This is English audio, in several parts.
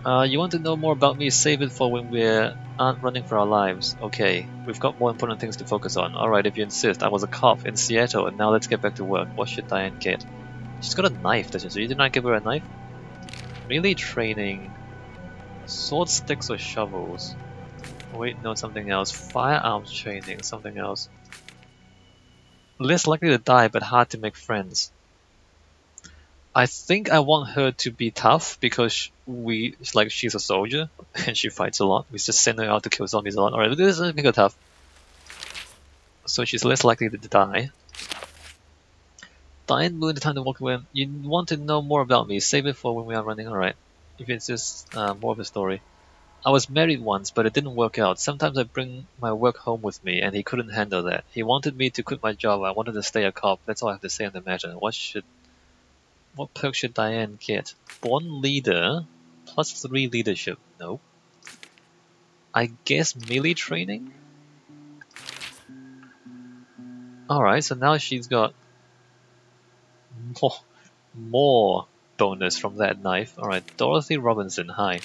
You want to know more about me? Save it for when we aren't running for our lives. Okay, we've got more important things to focus on. Alright, if you insist. I was a cop in Seattle, and now let's get back to work. What should Diane get? She's got a knife, doesn't she? You did not give her a knife? Melee training. Sword, sticks, or shovels? Wait, no, something else. Firearms training, something else. Less likely to die, but hard to make friends. I think I want her to be tough because she's a soldier and she fights a lot. We just send her out to kill zombies a lot. Alright, this is make her tough. So she's less likely to die. Diane Moon, the time to walk away. You want to know more about me? Save it for when we are running. Alright. If it's just more of a story. I was married once, but it didn't work out. Sometimes I bring my work home with me, and he couldn't handle that. He wanted me to quit my job. I wanted to stay a cop. That's all I have to say on the matter. What perk should Diane get? Born leader, +3 leadership. No. I guess melee training? Alright, so now she's got more bonus from that knife. Alright, Dorothy Robinson, hi.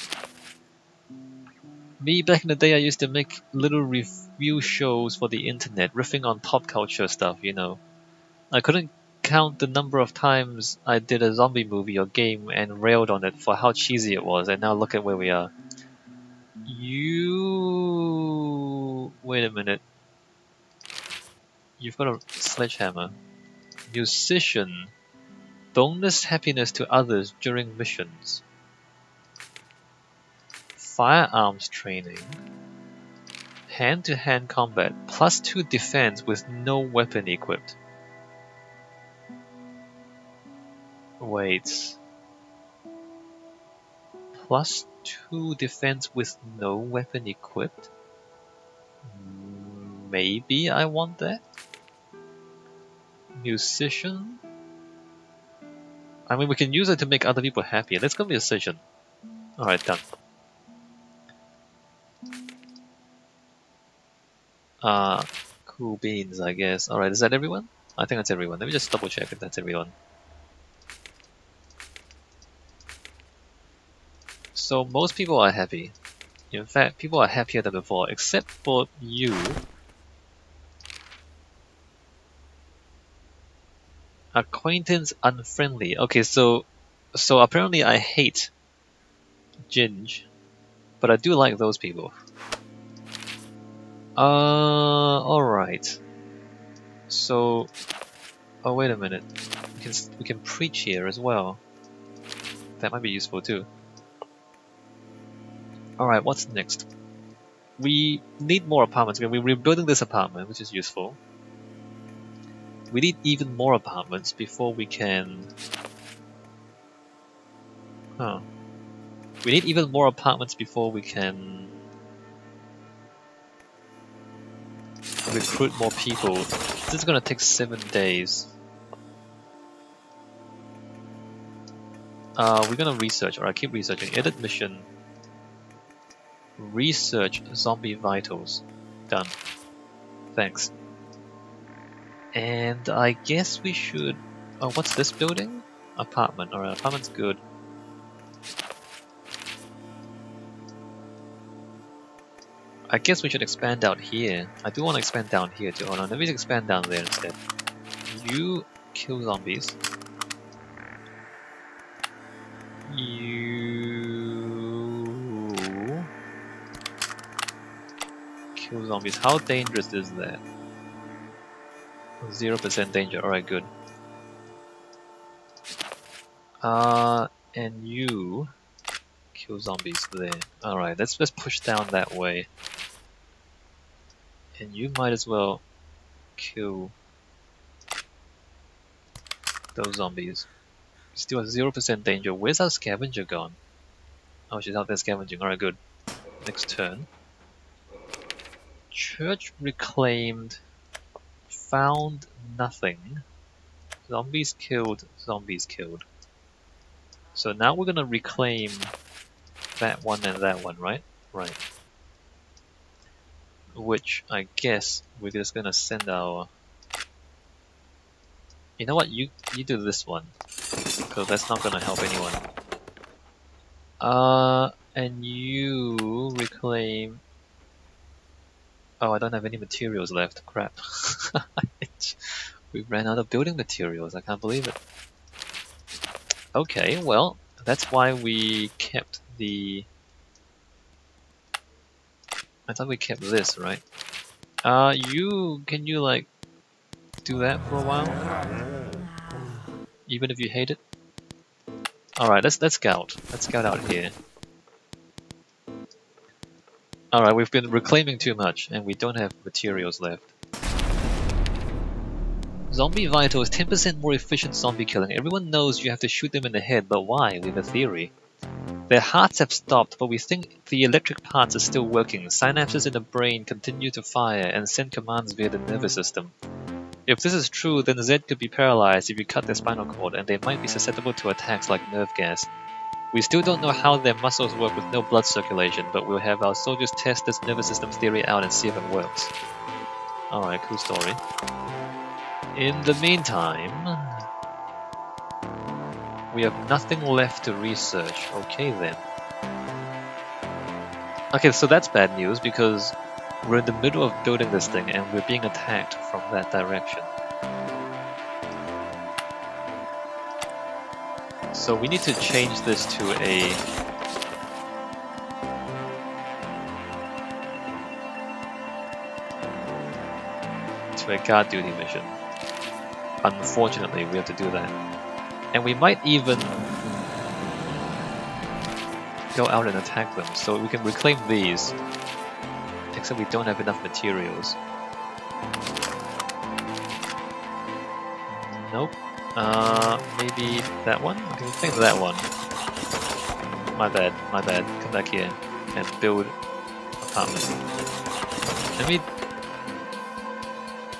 Me, back in the day, I used to make little review shows for the internet, riffing on pop culture stuff, you know. I couldn't count the number of times I did a zombie movie or game and railed on it for how cheesy it was, and now look at where we are. Wait a minute. You've got a sledgehammer. Musician. Bonus happiness to others during missions. Firearms training. Hand-to-hand combat. +2 defense with no weapon equipped. Wait. +2 defense with no weapon equipped? Maybe I want that? Musician? I mean, we can use it to make other people happy. Let's go musician. Alright, done. Cool beans, I guess. Alright, is that everyone? I think that's everyone. Let me just double check if that's everyone. So most people are happy. In fact, people are happier than before, except for you. Acquaintance unfriendly. Okay, so apparently I hate Ginge, but I do like those people. Alright. So, oh wait a minute. We can preach here as well. That might be useful too. Alright, what's next? We need more apartments. We're rebuilding this apartment, which is useful. We need even more apartments before we can... We need even more apartments before we can... recruit more people. This is gonna take 7 days. We're gonna research. Alright, keep researching. Edit mission. Research zombie vitals. Done. Thanks. And I guess we should... Oh, what's this building? Apartment. Alright, apartment's good. I guess we should expand out here. I do want to expand down here too. Hold on, let me expand down there instead. You kill zombies. You kill zombies. How dangerous is that? 0% danger. Alright, good. And you kill zombies there. Alright, let's push down that way. And you might as well kill those zombies. Still has 0% danger. Where's our scavenger gone? Oh, she's out there scavenging. Alright, good. Next turn. Church reclaimed. Found nothing. Zombies killed. Zombies killed. So now we're gonna reclaim that one and that one, right? Right. Which I guess we're just gonna send our... You know what? You do this one, because that's not gonna help anyone. And you reclaim... Oh, I don't have any materials left. Crap. We ran out of building materials. I can't believe it. Okay, well, that's why we kept the... I thought we kept this, right? Can you like do that for a while? Even if you hate it? Alright, let's scout. Let's scout out here. Alright, we've been reclaiming too much and we don't have materials left. Zombie Vital is 10% more efficient zombie killing. Everyone knows you have to shoot them in the head, but why? We have a theory. Their hearts have stopped, but we think the electric parts are still working. Synapses in the brain continue to fire and send commands via the nervous system. If this is true, then Z could be paralyzed if you cut their spinal cord, and they might be susceptible to attacks like nerve gas. We still don't know how their muscles work with no blood circulation, but we'll have our soldiers test this nervous system theory out and see if it works. Alright, cool story. In the meantime, we have nothing left to research. Okay then. Okay, so that's bad news because we're in the middle of building this thing and we're being attacked from that direction. So we need to change this to a guard duty mission. Unfortunately, we have to do that. And we might even go out and attack them, so we can reclaim these. Except we don't have enough materials. Nope. Maybe that one? Okay, I think that one. My bad, my bad. Come back here and build apartment. Let me...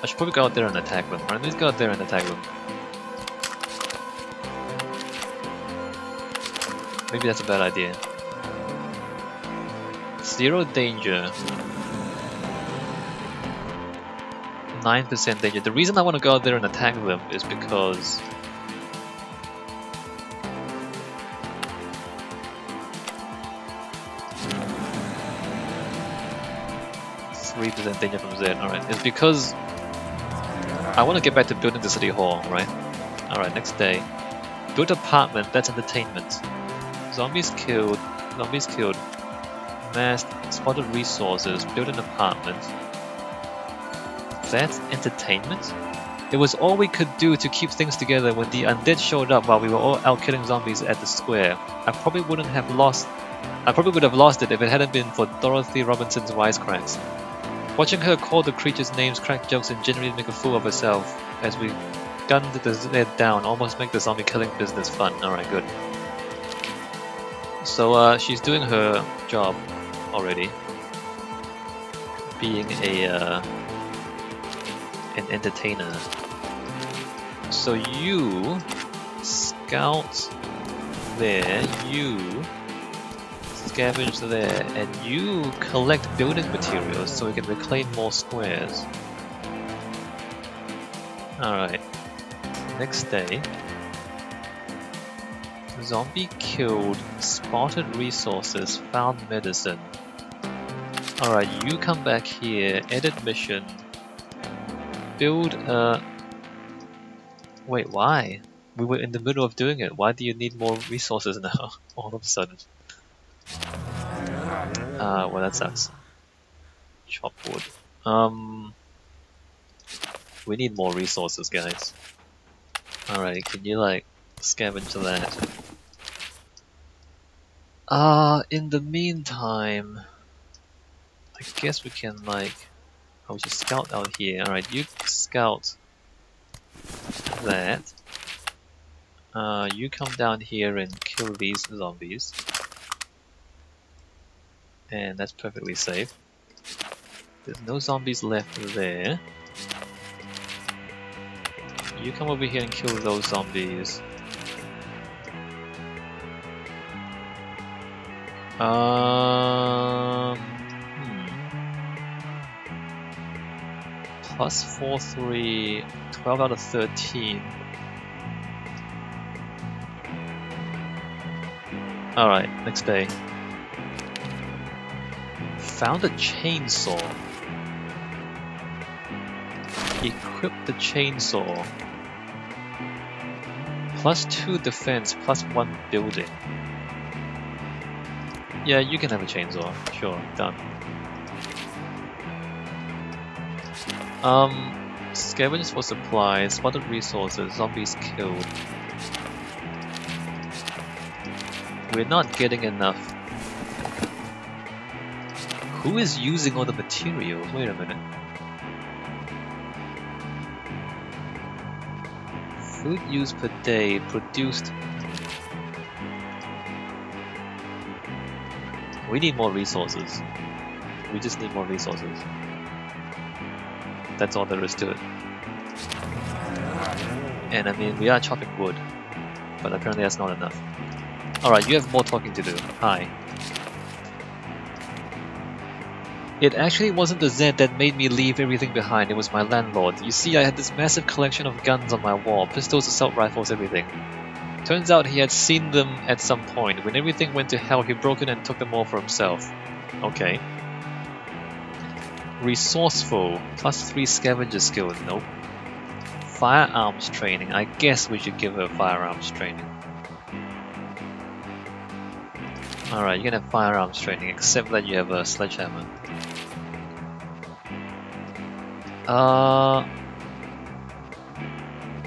I should probably go out there and attack them. Right, let's go out there and attack them. Maybe that's a bad idea. 0 danger. 9% danger. The reason I want to go out there and attack them is because... %3 danger from Z, alright. It's because I want to get back to building the city hall, right? Alright, next day. Build apartment, that's entertainment. Zombies killed, masked, spotted resources, build an apartment. That's entertainment? It was all we could do to keep things together when the undead showed up while we were all out killing zombies at the square. I probably would have lost it if it hadn't been for Dorothy Robinson's wisecracks. Watching her call the creatures names, crack jokes, and generally make a fool of herself as we gunned the Zed down almost make the zombie killing business fun. Alright, good. So she's doing her job already, being an entertainer. So you scout there, you scavenge there, and you collect building materials so we can reclaim more squares. Alright, next day. Zombie killed, spotted resources, found medicine. Alright, you come back here, edit mission, build a... Wait, why? We were in the middle of doing it, why do you need more resources now, all of a sudden? Well that sucks. Chop wood. We need more resources, guys. Alright, can you like scavenge that? In the meantime, I guess we can like... Oh, we should scout out here. Alright, you scout that. You come down here and kill these zombies. And that's perfectly safe. There's no zombies left there. You come over here and kill those zombies. Plus 4, 3, 12 out of 13. Alright, next day. Found a chainsaw. Equip the chainsaw. +2 defense, +1 building. Yeah, you can have a chainsaw. Sure, done. Scavenge for supplies, spotted resources, zombies killed. We're not getting enough. Who is using all the materials? Wait a minute. Food used per day produced. We need more resources. We just need more resources. That's all there is to it. And I mean, we are chopping wood, but apparently that's not enough. Alright, you have more talking to do. Hi. It actually wasn't the Zed that made me leave everything behind, it was my landlord. You see, I had this massive collection of guns on my wall, pistols, assault rifles, everything. Turns out he had seen them at some point. When everything went to hell, he broke in and took them all for himself. Okay. Resourceful, +3 scavenger skill, nope. Firearms training, I guess we should give her firearms training. Alright, you can have firearms training, except that you have a sledgehammer.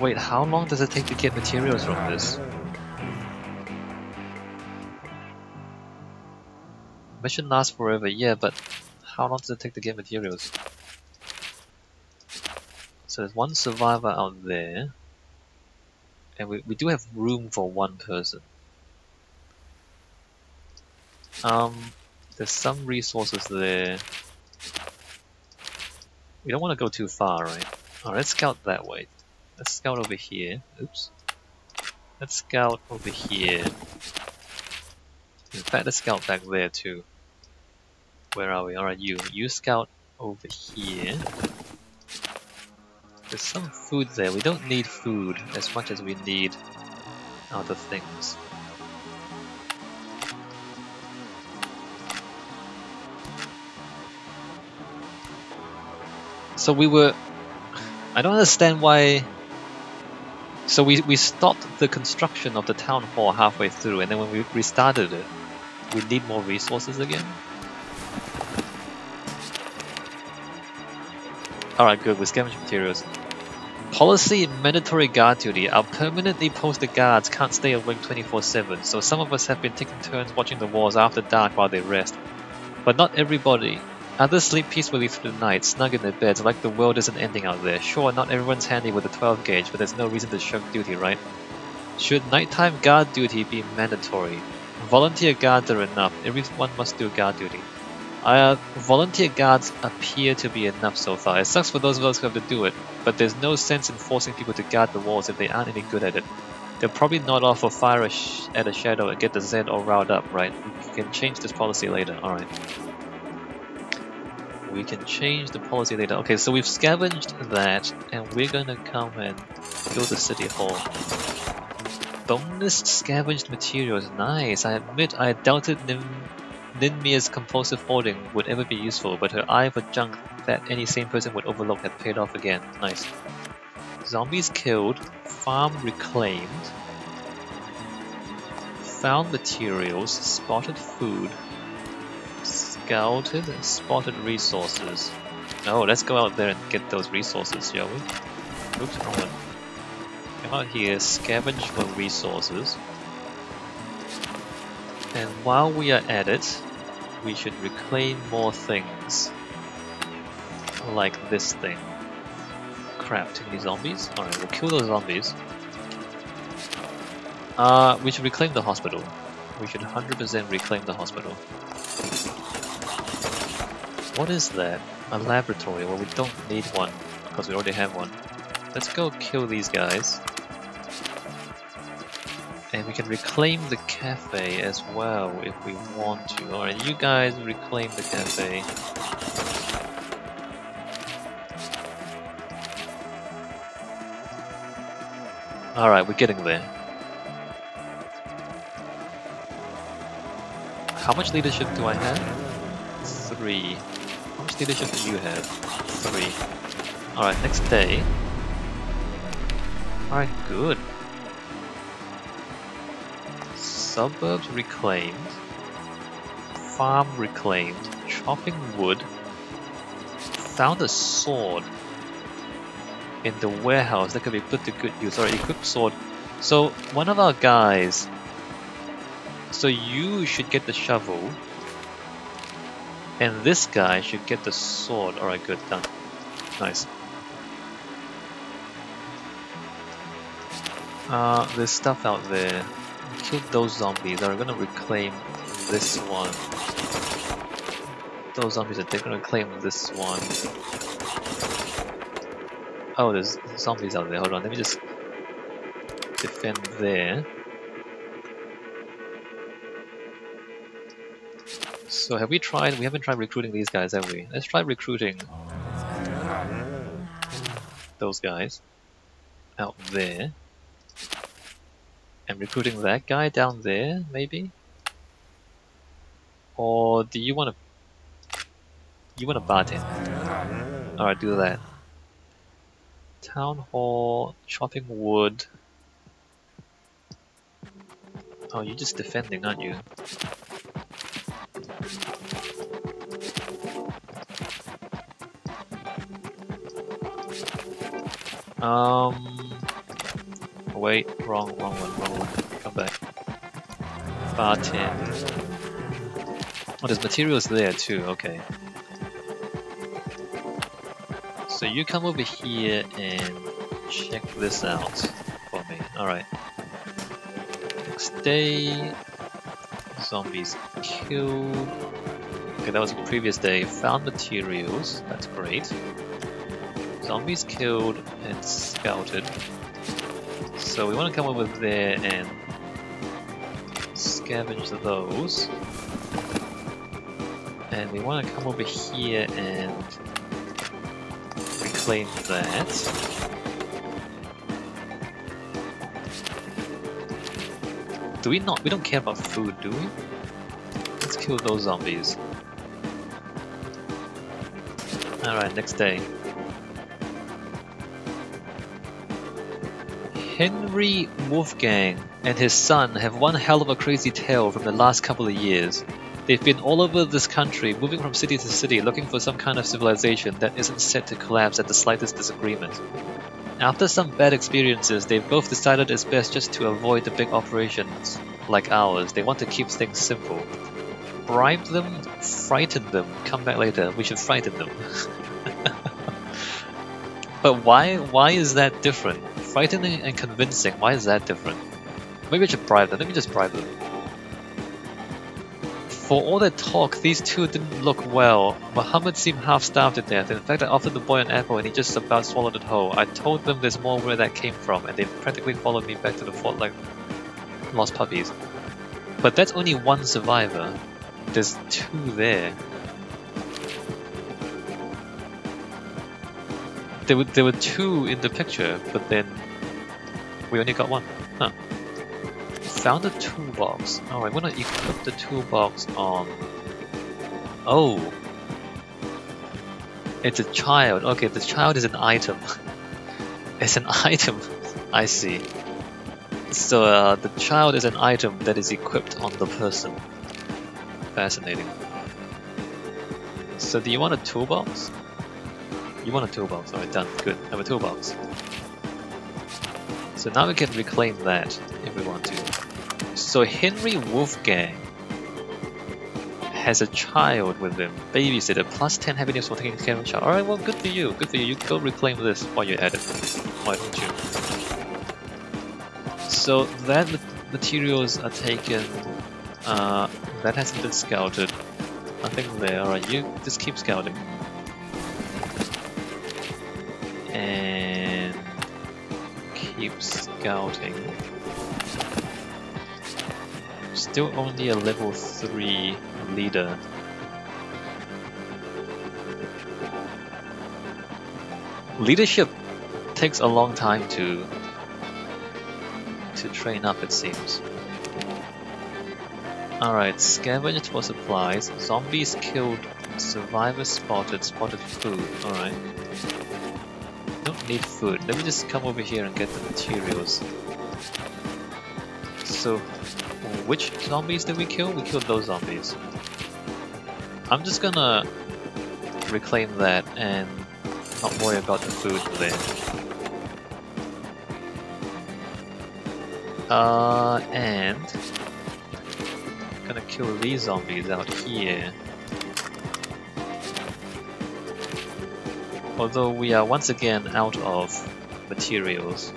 Wait, how long does it take to get materials from this? Mission lasts forever, yeah, but how long does it take to get materials? So there's one survivor out there, and we do have room for one person. There's some resources there. We don't want to go too far, right? Alright, let's scout that way. Let's scout over here. Oops. Let's scout over here. In fact, let's scout back there too. Where are we? Alright, you scout over here. There's some food there. We don't need food as much as we need other things. So we were... I don't understand why... So we stopped the construction of the town hall halfway through, and then when we restarted it, we need more resources again? Alright, good, we scavenge materials. Policy mandatory guard duty. Our permanently posted guards can't stay awake 24/7, so some of us have been taking turns watching the walls after dark while they rest. But not everybody. Others sleep peacefully through the night, snug in their beds, like the world isn't ending out there. Sure, not everyone's handy with a 12 gauge, but there's no reason to shirk duty, right? Should nighttime guard duty be mandatory? Volunteer guards are enough. Everyone must do guard duty. Volunteer guards appear to be enough so far. It sucks for those of us who have to do it, but there's no sense in forcing people to guard the walls if they aren't any good at it. They'll probably nod off or fire at a shadow and get the Zed all riled up, right? We can change this policy later, alright. We can change the policy later. Okay, so we've scavenged that, and we're gonna come and build the city hall. Bonus scavenged materials, nice. I admit I doubted Ninmia's compulsive hoarding would ever be useful, but her eye for junk that any sane person would overlook had paid off again. Nice. Zombies killed, farm reclaimed, found materials, spotted food, scouted and spotted resources. Oh, let's go out there and get those resources, shall we? Oops, wrong one. Come out here, scavenge for resources. And while we are at it, we should reclaim more things. Like this thing. Crap, too many zombies? Alright, we'll kill those zombies. We should reclaim the hospital. We should 100% reclaim the hospital. What is that? A laboratory? Well, we don't need one, because we already have one. Let's go kill these guys. And we can reclaim the cafe as well if we want to. Alright, you guys reclaim the cafe. Alright, we're getting there. How much leadership do I have? 3. How much leadership do you have? 3. Alright, next day. Alright, good. Suburbs reclaimed. Farm reclaimed. Chopping wood. Found a sword in the warehouse that could be put to good use. Alright, equipped sword. So, one of our guys. So, you should get the shovel. And this guy should get the sword. Alright, good, done. Nice. There's stuff out there. Kill those zombies. Alright, we're gonna reclaim this one. Those zombies are gonna claim this one. Oh, there's zombies out there. Hold on, let me just defend there. So have we tried? We haven't tried recruiting these guys, have we? Let's try recruiting those guys out there. And recruiting that guy down there, maybe? Or do you want to... You want to bartend? Alright, do that. Town hall, chopping wood. Oh, you're just defending, aren't you? Wait, wrong one. Come back. Bartend. Oh, there's materials there too, okay. So you come over here and check this out for me. Alright. Next day. Zombies killed. Okay, that was the previous day. Found materials. That's great. Zombies killed and scouted. So we want to come over there and scavenge those. And we want to come over here and reclaim that. Do we not? We don't care about food, do we? Let's kill those zombies. Alright, next day. Henry Wolfgang and his son have one hell of a crazy tale from the last couple of years. They've been all over this country, moving from city to city, looking for some kind of civilization that isn't set to collapse at the slightest disagreement. After some bad experiences, they've both decided it's best just to avoid the big operations like ours. They want to keep things simple. Bribe them, frighten them, come back later. We should frighten them. But why is that different? Frightening and convincing, why is that different? Maybe I should bribe them. Let me just bribe them. For all that talk, these two didn't look well. Muhammad seemed half-starved to death. In fact, I offered the boy an apple and he just about swallowed it whole. I told them there's more where that came from, and they practically followed me back to the fort like lost puppies. But that's only one survivor. There's two there. There were two in the picture, but then we only got one. Huh. Found a toolbox. Oh, I want to equip the toolbox on... Oh! It's a child. Okay, the child is an item. It's an item. I see. So the child is an item that is equipped on the person. Fascinating. So do you want a toolbox? You want a toolbox. Alright, done. Good. Have a toolbox. So now we can reclaim that if we want to. So Henry Wolfgang has a child with him. Babysitter, plus 10 happiness for taking care of a child. Alright, well, good for you. Good for you. You go reclaim this while you're at it. Why don't you? So that materials are taken. That hasn't been scouted. Nothing there. Alright, you just keep scouting. And keep scouting. Still only a level 3 leader. Leadership takes a long time to train up, it seems. Alright, scavenged for supplies. Zombies killed. Survivors spotted. Spotted food. Alright. Don't need food. Let me just come over here and get the materials. So, which zombies did we kill? We killed those zombies. I'm just gonna reclaim that and not worry about the food there. And gonna kill these zombies out here. Although we are once again out of materials,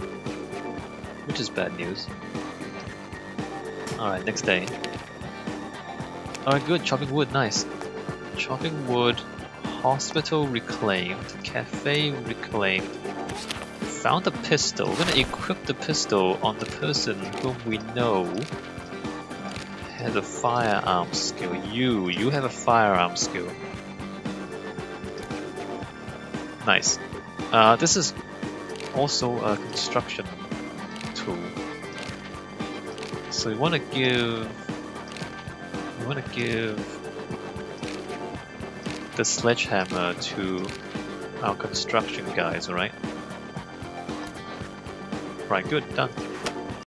which is bad news. Alright, next day. Alright, good, chopping wood, nice. Chopping wood, hospital reclaimed, cafe reclaimed. Found a pistol. We're gonna equip the pistol on the person whom we know has a firearm skill. You have a firearm skill. Nice. This is also a construction tool. So we want to give the sledgehammer to our construction guys, right? Right, good, done.